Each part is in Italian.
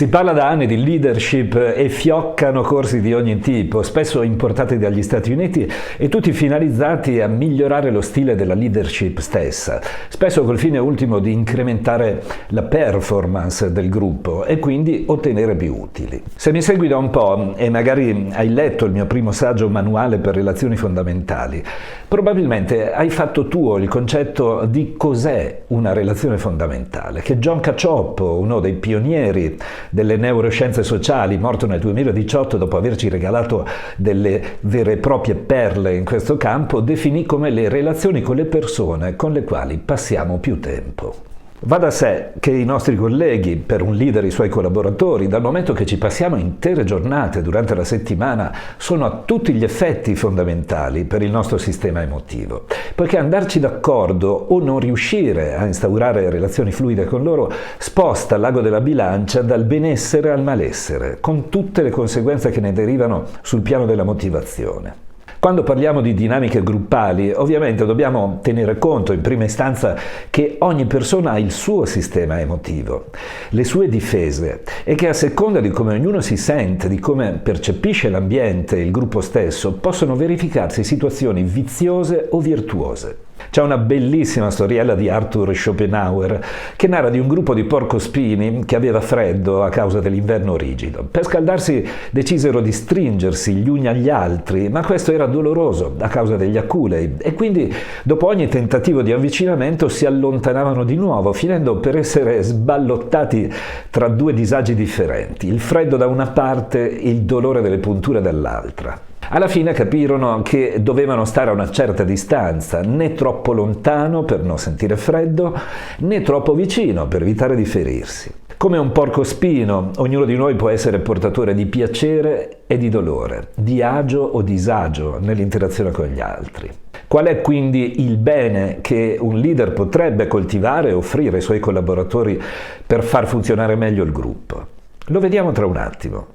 Si parla da anni di leadership e fioccano corsi di ogni tipo, spesso importati dagli Stati Uniti e tutti finalizzati a migliorare lo stile della leadership stessa, spesso col fine ultimo di incrementare la performance del gruppo e quindi ottenere più utili. Se mi segui da un po' e magari hai letto il mio primo saggio manuale per relazioni fondamentali, probabilmente hai fatto tuo il concetto di cos'è una relazione fondamentale, che John Cacioppo, uno dei pionieri delle neuroscienze sociali, morto nel 2018 dopo averci regalato delle vere e proprie perle in questo campo, definì come le relazioni con le persone con le quali passiamo più tempo. Va da sé che i nostri colleghi, per un leader e i suoi collaboratori, dal momento che ci passiamo intere giornate durante la settimana, sono a tutti gli effetti fondamentali per il nostro sistema emotivo, poiché andarci d'accordo o non riuscire a instaurare relazioni fluide con loro sposta l'ago della bilancia dal benessere al malessere, con tutte le conseguenze che ne derivano sul piano della motivazione. Quando parliamo di dinamiche gruppali, ovviamente dobbiamo tenere conto in prima istanza che ogni persona ha il suo sistema emotivo, le sue difese e che a seconda di come ognuno si sente, di come percepisce l'ambiente e il gruppo stesso, possono verificarsi situazioni viziose o virtuose. C'è una bellissima storiella di Arthur Schopenhauer che narra di un gruppo di porcospini che aveva freddo a causa dell'inverno rigido. Per scaldarsi decisero di stringersi gli uni agli altri, ma questo era doloroso a causa degli aculei e quindi dopo ogni tentativo di avvicinamento si allontanavano di nuovo, finendo per essere sballottati tra due disagi differenti, il freddo da una parte e il dolore delle punture dall'altra. Alla fine capirono che dovevano stare a una certa distanza, né troppo lontano per non sentire freddo, né troppo vicino per evitare di ferirsi. Come un porcospino, ognuno di noi può essere portatore di piacere e di dolore, di agio o disagio nell'interazione con gli altri. Qual è quindi il bene che un leader potrebbe coltivare e offrire ai suoi collaboratori per far funzionare meglio il gruppo? Lo vediamo tra un attimo.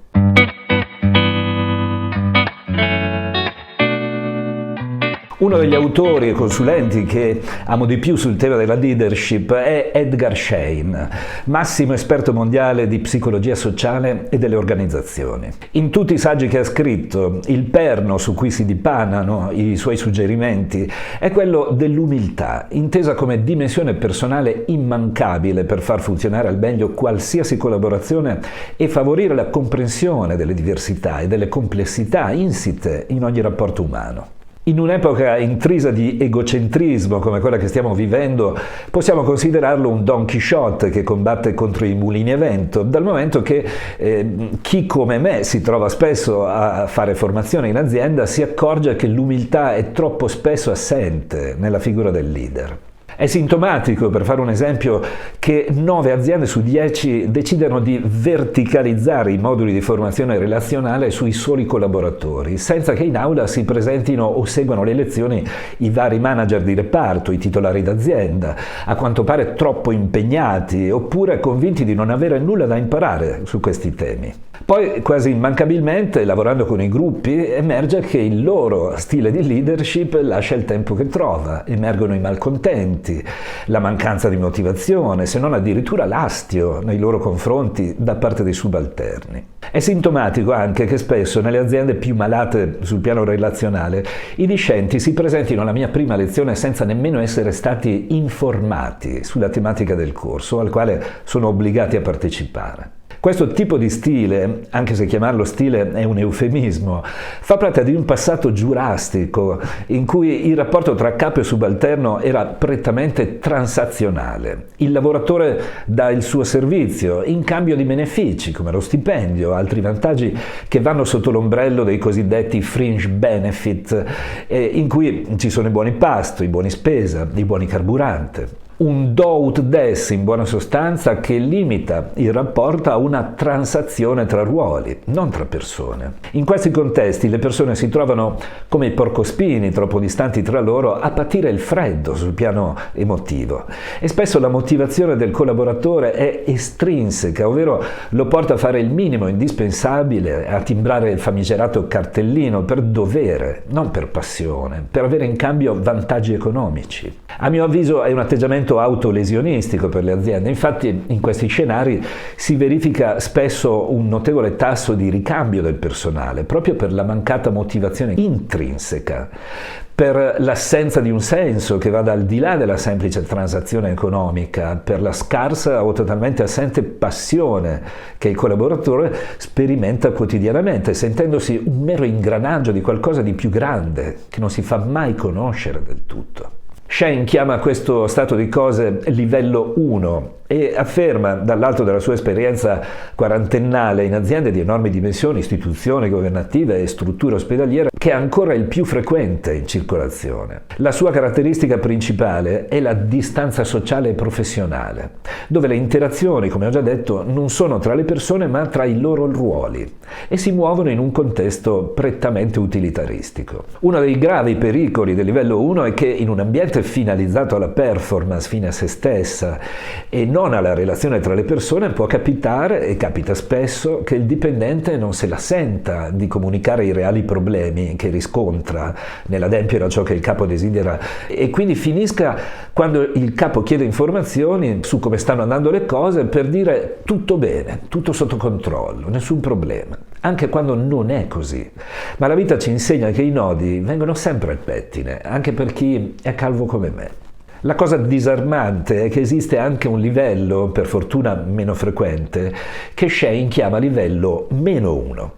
Uno degli autori e consulenti che amo di più sul tema della leadership è Edgar Schein, massimo esperto mondiale di psicologia sociale e delle organizzazioni. In tutti i saggi che ha scritto, il perno su cui si dipanano i suoi suggerimenti è quello dell'umiltà, intesa come dimensione personale immancabile per far funzionare al meglio qualsiasi collaborazione e favorire la comprensione delle diversità e delle complessità insite in ogni rapporto umano. In un'epoca intrisa di egocentrismo come quella che stiamo vivendo, possiamo considerarlo un Don Chisciotte che combatte contro i mulini a vento, dal momento che chi come me si trova spesso a fare formazione in azienda si accorge che l'umiltà è troppo spesso assente nella figura del leader. È sintomatico, per fare un esempio, che 9 aziende su 10 decidano di verticalizzare i moduli di formazione relazionale sui soli collaboratori, senza che in aula si presentino o seguano le lezioni i vari manager di reparto, i titolari d'azienda, a quanto pare troppo impegnati oppure convinti di non avere nulla da imparare su questi temi. Poi, quasi immancabilmente, lavorando con i gruppi, emerge che il loro stile di leadership lascia il tempo che trova, emergono i malcontenti, la mancanza di motivazione, se non addirittura l'astio nei loro confronti da parte dei subalterni. È sintomatico anche che spesso nelle aziende più malate sul piano relazionale i discenti si presentino alla mia prima lezione senza nemmeno essere stati informati sulla tematica del corso al quale sono obbligati a partecipare. Questo tipo di stile, anche se chiamarlo stile è un eufemismo, fa parte di un passato giurastico in cui il rapporto tra capo e subalterno era prettamente transazionale. Il lavoratore dà il suo servizio in cambio di benefici come lo stipendio, altri vantaggi che vanno sotto l'ombrello dei cosiddetti fringe benefit, in cui ci sono i buoni pasto, i buoni spesa, i buoni carburante. Un do ut des in buona sostanza che limita il rapporto a una transazione tra ruoli, non tra persone. In questi contesti le persone si trovano come i porcospini troppo distanti tra loro a patire il freddo sul piano emotivo e spesso la motivazione del collaboratore è estrinseca, ovvero lo porta a fare il minimo indispensabile, a timbrare il famigerato cartellino per dovere, non per passione, per avere in cambio vantaggi economici. A mio avviso è un atteggiamento atteggiamento autolesionistico per le aziende. Infatti in questi scenari si verifica spesso un notevole tasso di ricambio del personale, proprio per la mancata motivazione intrinseca, per l'assenza di un senso che vada al di là della semplice transazione economica, per la scarsa o totalmente assente passione che il collaboratore sperimenta quotidianamente, sentendosi un mero ingranaggio di qualcosa di più grande che non si fa mai conoscere del tutto. Shane chiama questo stato di cose livello 1 e afferma, dall'alto della sua esperienza quarantennale in aziende di enormi dimensioni, istituzioni governative e strutture ospedaliere, che è ancora il più frequente in circolazione. La sua caratteristica principale è la distanza sociale e professionale, dove le interazioni, come ho già detto, non sono tra le persone ma tra i loro ruoli e si muovono in un contesto prettamente utilitaristico. Uno dei gravi pericoli del livello 1 è che in un ambiente finalizzato alla performance, fine a se stessa e non alla relazione tra le persone, può capitare, e capita spesso, che il dipendente non se la senta di comunicare i reali problemi che riscontra nell'adempiere a ciò che il capo desidera e quindi finisca, quando il capo chiede informazioni su come stanno andando le cose, per dire tutto bene, tutto sotto controllo, nessun problema, anche quando non è così. Ma la vita ci insegna che i nodi vengono sempre al pettine, anche per chi è calvo come me. La cosa disarmante è che esiste anche un livello, per fortuna meno frequente, che Shane chiama livello -1,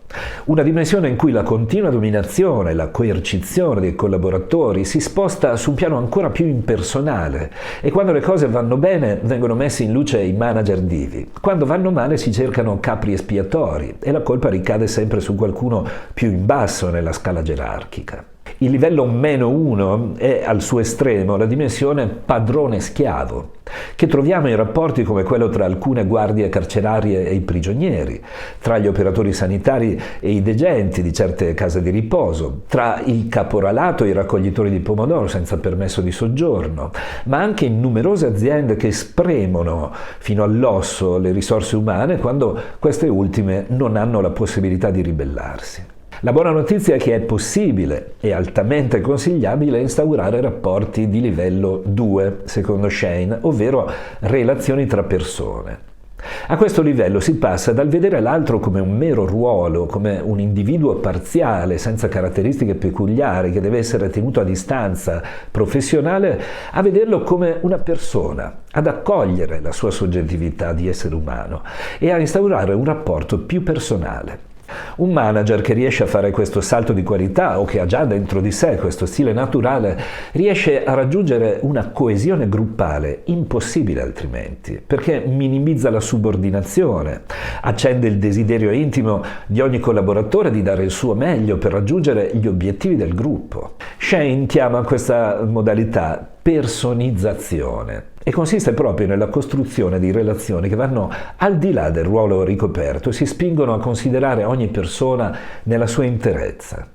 una dimensione in cui la continua dominazione, la coercizione dei collaboratori si sposta su un piano ancora più impersonale e quando le cose vanno bene vengono messi in luce i manager divi, quando vanno male si cercano capri espiatori e la colpa ricade sempre su qualcuno più in basso nella scala gerarchica. Il livello -1 è al suo estremo la dimensione padrone-schiavo, che troviamo in rapporti come quello tra alcune guardie carcerarie e i prigionieri, tra gli operatori sanitari e i degenti di certe case di riposo, tra il caporalato e i raccoglitori di pomodoro senza permesso di soggiorno, ma anche in numerose aziende che spremono fino all'osso le risorse umane quando queste ultime non hanno la possibilità di ribellarsi. La buona notizia è che è possibile e altamente consigliabile instaurare rapporti di livello 2, secondo Shane, ovvero relazioni tra persone. A questo livello si passa dal vedere l'altro come un mero ruolo, come un individuo parziale, senza caratteristiche peculiari, che deve essere tenuto a distanza professionale, a vederlo come una persona, ad accogliere la sua soggettività di essere umano e a instaurare un rapporto più personale. Un manager che riesce a fare questo salto di qualità o che ha già dentro di sé questo stile naturale riesce a raggiungere una coesione gruppale impossibile altrimenti, perché minimizza la subordinazione, accende il desiderio intimo di ogni collaboratore di dare il suo meglio per raggiungere gli obiettivi del gruppo. Shane chiama questa modalità personizzazione e consiste proprio nella costruzione di relazioni che vanno al di là del ruolo ricoperto e si spingono a considerare ogni persona nella sua interezza.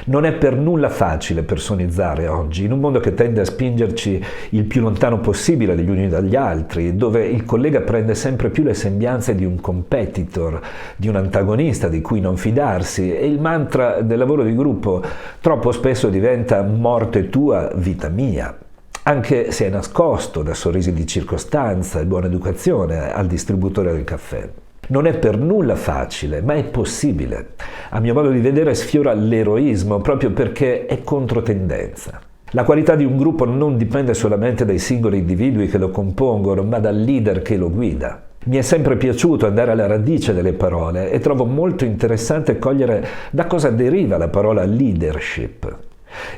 Non è per nulla facile personizzare oggi, in un mondo che tende a spingerci il più lontano possibile gli uni dagli altri, dove il collega prende sempre più le sembianze di un competitor, di un antagonista di cui non fidarsi, e il mantra del lavoro di gruppo troppo spesso diventa morte tua, vita mia, anche se è nascosto da sorrisi di circostanza e buona educazione al distributore del caffè. Non è per nulla facile, ma è possibile. A mio modo di vedere sfiora l'eroismo proprio perché è controtendenza. La qualità di un gruppo non dipende solamente dai singoli individui che lo compongono, ma dal leader che lo guida. Mi è sempre piaciuto andare alla radice delle parole e trovo molto interessante cogliere da cosa deriva la parola leadership.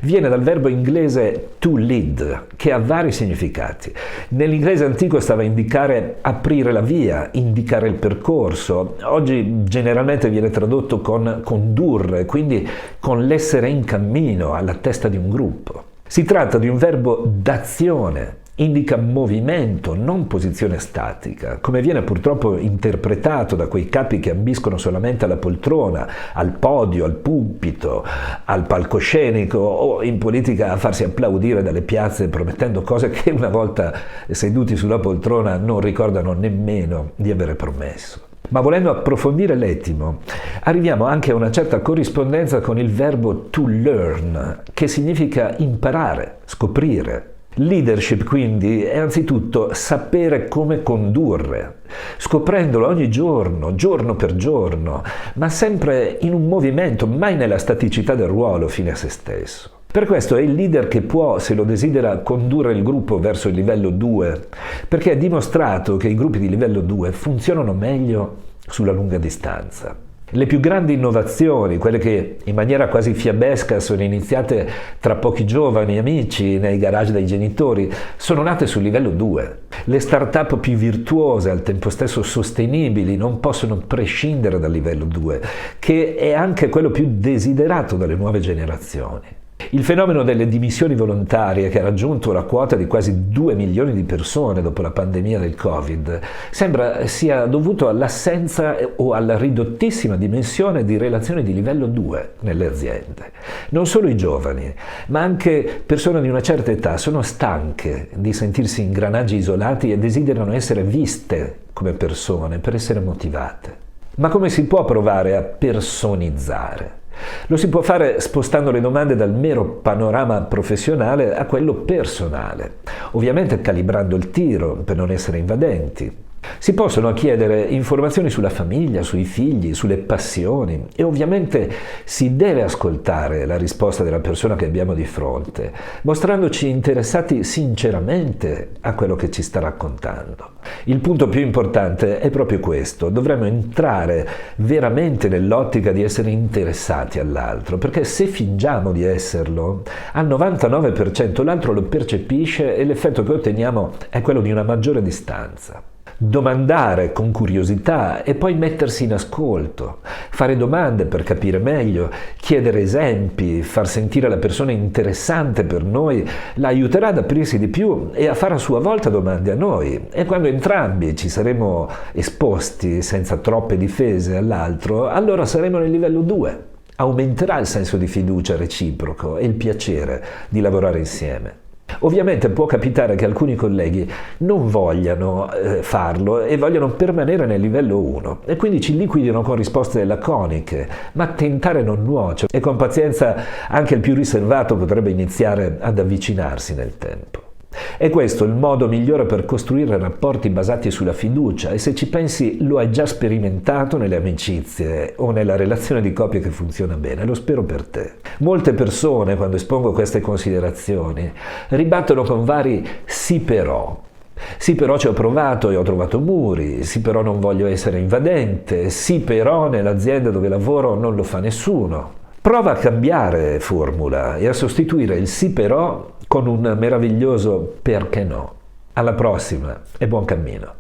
Viene dal verbo inglese to lead, che ha vari significati. Nell'inglese antico stava a indicare aprire la via, indicare il percorso. Oggi generalmente viene tradotto con condurre, quindi con l'essere in cammino alla testa di un gruppo. Si tratta di un verbo d'azione. Indica movimento, non posizione statica, come viene purtroppo interpretato da quei capi che ambiscono solamente alla poltrona, al podio, al pulpito, al palcoscenico o in politica a farsi applaudire dalle piazze promettendo cose che una volta seduti sulla poltrona non ricordano nemmeno di avere promesso. Ma volendo approfondire l'etimo, arriviamo anche a una certa corrispondenza con il verbo to learn, che significa imparare, scoprire. Leadership quindi è anzitutto sapere come condurre, scoprendolo ogni giorno, giorno per giorno, ma sempre in un movimento, mai nella staticità del ruolo fine a se stesso. Per questo è il leader che può, se lo desidera, condurre il gruppo verso il livello 2, perché è dimostrato che i gruppi di livello 2 funzionano meglio sulla lunga distanza. Le più grandi innovazioni, quelle che in maniera quasi fiabesca sono iniziate tra pochi giovani amici nei garage dei genitori, sono nate sul livello 2. Le start-up più virtuose, al tempo stesso sostenibili, non possono prescindere dal livello 2, che è anche quello più desiderato dalle nuove generazioni. Il fenomeno delle dimissioni volontarie, che ha raggiunto la quota di quasi 2 milioni di persone dopo la pandemia del Covid, sembra sia dovuto all'assenza o alla ridottissima dimensione di relazioni di livello 2 nelle aziende. Non solo i giovani, ma anche persone di una certa età sono stanche di sentirsi ingranaggi isolati e desiderano essere viste come persone per essere motivate. Ma come si può provare a personizzare? Lo si può fare spostando le domande dal mero panorama professionale a quello personale, ovviamente calibrando il tiro per non essere invadenti. Si possono chiedere informazioni sulla famiglia, sui figli, sulle passioni e ovviamente si deve ascoltare la risposta della persona che abbiamo di fronte, mostrandoci interessati sinceramente a quello che ci sta raccontando. Il punto più importante è proprio questo: dovremmo entrare veramente nell'ottica di essere interessati all'altro, perché se fingiamo di esserlo, al 99% l'altro lo percepisce e l'effetto che otteniamo è quello di una maggiore distanza. Domandare con curiosità e poi mettersi in ascolto, fare domande per capire meglio, chiedere esempi, far sentire la persona interessante per noi, la aiuterà ad aprirsi di più e a fare a sua volta domande a noi. E quando entrambi ci saremo esposti senza troppe difese all'altro, allora saremo nel livello 2. Aumenterà il senso di fiducia reciproco e il piacere di lavorare insieme. Ovviamente può capitare che alcuni colleghi non vogliano farlo e vogliono permanere nel livello 1 e quindi ci liquidino con risposte laconiche, ma tentare non nuoce e con pazienza anche il più riservato potrebbe iniziare ad avvicinarsi nel tempo. È questo il modo migliore per costruire rapporti basati sulla fiducia e se ci pensi lo hai già sperimentato nelle amicizie o nella relazione di coppia che funziona bene, lo spero per te. Molte persone, quando espongo queste considerazioni, ribattono con vari sì però. Sì però ci ho provato e ho trovato muri, sì però non voglio essere invadente, sì però nell'azienda dove lavoro non lo fa nessuno. Prova a cambiare formula e a sostituire il sì però con un meraviglioso perché no. Alla prossima e buon cammino.